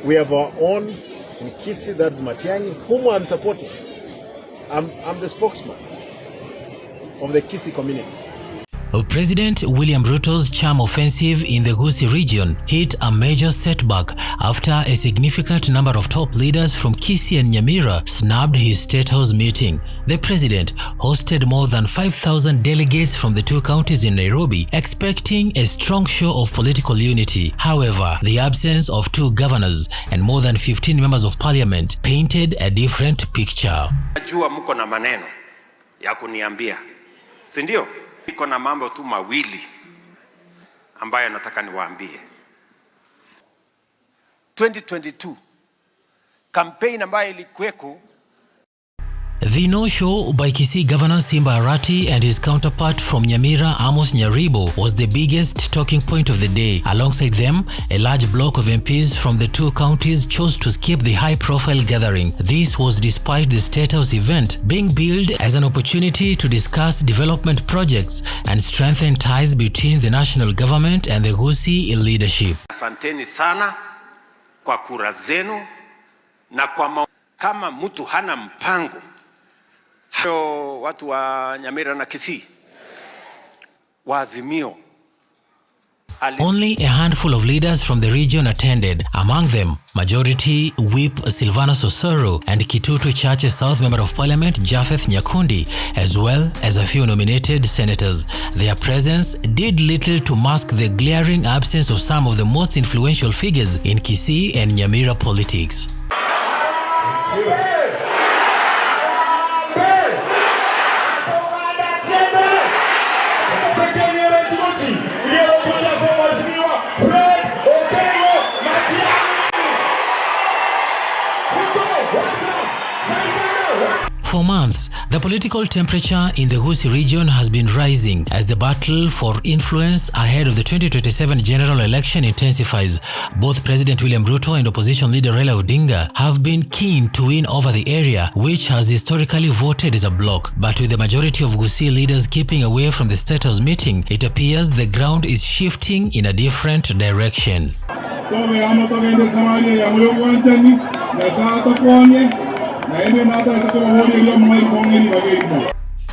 We have our own in Kisii, that's Matiangi, whom I'm supporting. I'm the spokesman of the Kisii community. President William Ruto's charm offensive in the Gusii region hit a major setback after a significant number of top leaders from Kisii and Nyamira snubbed his State House meeting. The president hosted more than 5,000 delegates from the two counties in Nairobi, expecting a strong show of political unity. However, the absence of two governors and more than 15 members of parliament painted a different picture. Najua mko na maneno ya kuniambia, si ndio? Niko na mambo tu mawili ambayo nataka niwaambie. 2022 campaign ambayo ilikuweko. The no-show by Kisii Governor Simba Arati and his counterpart from Nyamira, Nyaribo, was the biggest talking point of the day. Alongside them, a large block of MPs from the two counties chose to skip the high-profile gathering. This was despite the State House event being billed as an opportunity to discuss development projects and strengthen ties between the national government and the Gusii leadership. Asanteni sana kwa kura zenu na kwa kama mtu hana mpango. Watu wa Nyamira na Kisii waazimio. Only a handful of leaders from the region attended, among them Majority Whip Sylvanus Osoro and Kitutu Church South Member of Parliament Japhet Nyakundi, as well as a few nominated senators. Their presence did little to mask the glaring absence of some of the most influential figures in Kisii and Nyamira politics. For months, the political temperature in the Gusii region has been rising as the battle for influence ahead of the 2027 general election intensifies. Both President William Ruto and opposition leader Raila Odinga have been keen to win over the area, which has historically voted as a bloc. But with the majority of Gusii leaders keeping away from the State House meeting, it appears the ground is shifting in a different direction.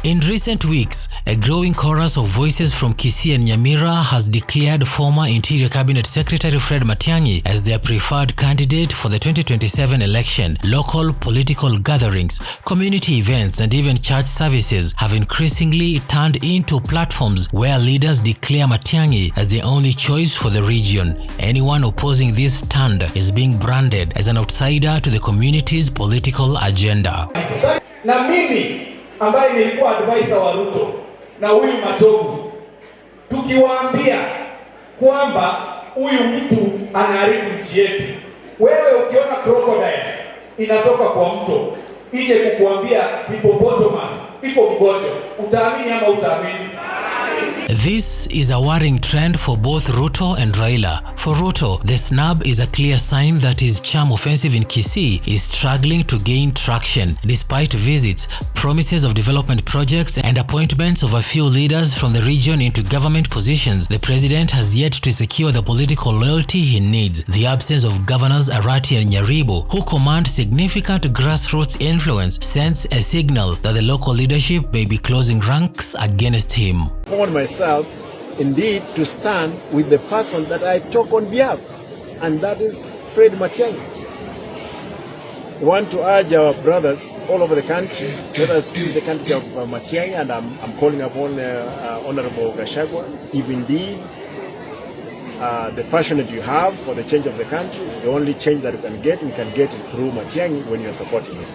In recent weeks, a growing chorus of voices from Kisii and Nyamira has declared former Interior Cabinet Secretary Fred Matiangi as their preferred candidate for the 2027 election. Local political gatherings, community events, and even church services have increasingly turned into platforms where leaders declare Matiangi as the only choice for the region. Anyone opposing this stand is being branded as an outsider to the community's political agenda. Na mimi ambaye nilikuwa advisor wa Ruto na huyu Matogu, tukiwaambia kwamba huyu mtu anaharibu nchi yetu. Wewe ukiona crocodile inatoka kwa mto ije kukuambia hippopotamus iko mgonjwa, utaamini ama utaamini? This is a worrying trend for both Ruto and Raila. For Ruto, the snub is a clear sign that his charm offensive in Kisii is struggling to gain traction. Despite visits, promises of development projects and appointments of a few leaders from the region into government positions, the president has yet to secure the political loyalty he needs. The absence of governors Arati and Nyaribo, who command significant grassroots influence, sends a signal that the local leadership may be closing ranks against him. I want myself, indeed, to stand with the person that I talk on behalf, and that is Fred Matiangi. I want to urge our brothers all over the country, let us see the candidate of Matiangi, and I'm calling upon Honorable Kwishaa, if indeed the passion that you have for the change of the country, the only change that we can get it through Matiangi when you are supporting it.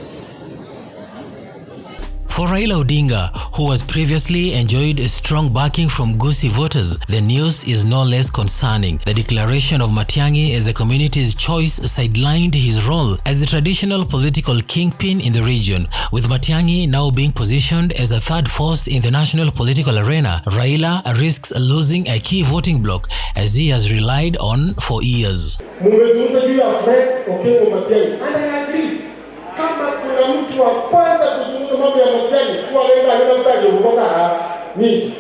For Raila Odinga, who has previously enjoyed a strong backing from Gusii voters, the news is no less concerning. The declaration of Matiangi as the community's choice sidelined his role as the traditional political kingpin in the region. With Matiangi now being positioned as a third force in the national political arena, Raila risks losing a key voting bloc as he has relied on for years. Kama kuna mtu wa kwanza kuzungumza mambo ya Matiangi kwa lenga mtaje ukosa nini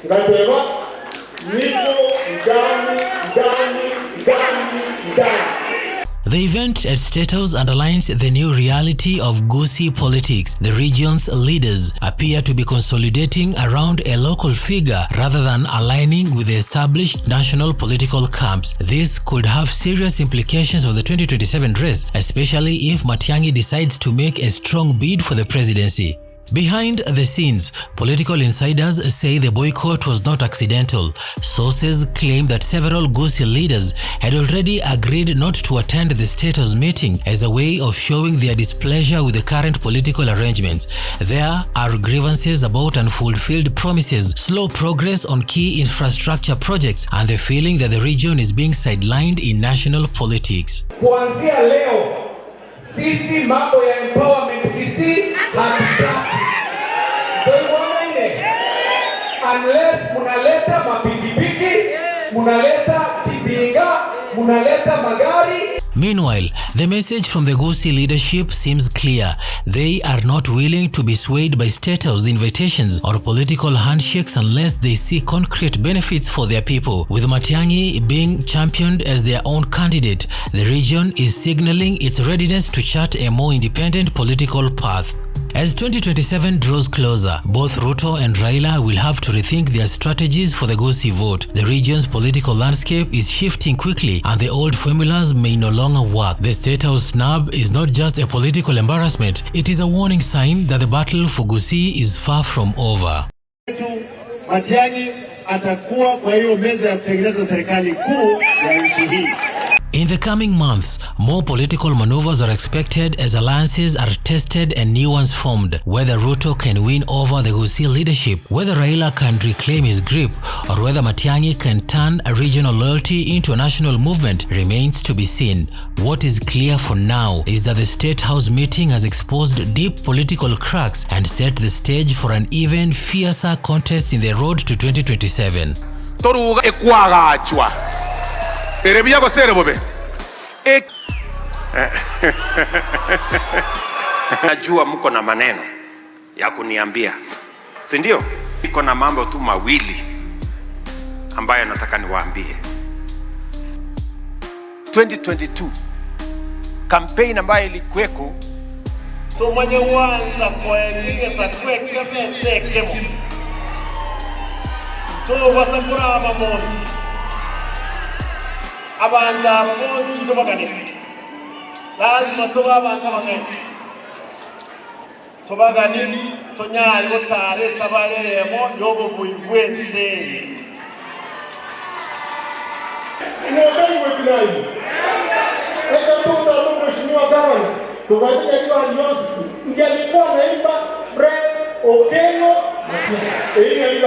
ngatewa niko ndani The event at Statehouse underlines the new reality of Gusii politics. The region's leaders appear to be consolidating around a local figure rather than aligning with the established national political camps. This could have serious implications for the 2027 race, especially if Matiangi decides to make a strong bid for the presidency. Behind the scenes, political insiders say the boycott was not accidental. Sources claim that several Gusii leaders had already agreed not to attend the Statehouse meeting as a way of showing their displeasure with the current political arrangements. There are grievances about unfulfilled promises, slow progress on key infrastructure projects, and the feeling that the region is being sidelined in national politics. Kuanzia leo, sisi mambo ya empowerment Kisii hatutaki. Unless munaleta mapikipiki, munaleta kibinga, munaleta magari. Meanwhile, the message from the Gusii leadership seems clear. They are not willing to be swayed by Statehouse invitations or political handshakes unless they see concrete benefits for their people. With Matiangi being championed as their own candidate, the region is signaling its readiness to chart a more independent political path. As 2027 draws closer, both Ruto and Raila will have to rethink their strategies for the Gusii vote. The region's political landscape is shifting quickly and the old formulas may no longer work. The Statehouse snub is not just a political embarrassment, it is a warning sign that the battle for Gusii is far from over. Matiangi atakuwa kwa hiyo meza ya kutengeneza serikali kuu ya nchi hii. In the coming months, more political maneuvers are expected as alliances are tested and new ones formed. Whether Ruto can win over the Gusii leadership, whether Raila can reclaim his grip, or whether Matiangi can turn a regional loyalty into a national movement remains to be seen. What is clear for now is that the Statehouse meeting has exposed deep political cracks and set the stage for an even fiercer contest in the road to 2027. Najua mko na maneno ya kuniambia, si ndio? Niko na mambo tu mawili ambayo nataka niwaambie. 2022 campaign ambayo ilikuweko so mwenye wanza kuendelea za kweka msekemo so wasakura mamoni abanda bozi tobagane lazima tobabanga bagane tobagane tonyali otare sabalemo yobo buigwense ngombe wetinai ekatoda lo mheshimiwa gavana tobadilika kwa Yossi ngalikuwa naimba Fred Okelo Matiangi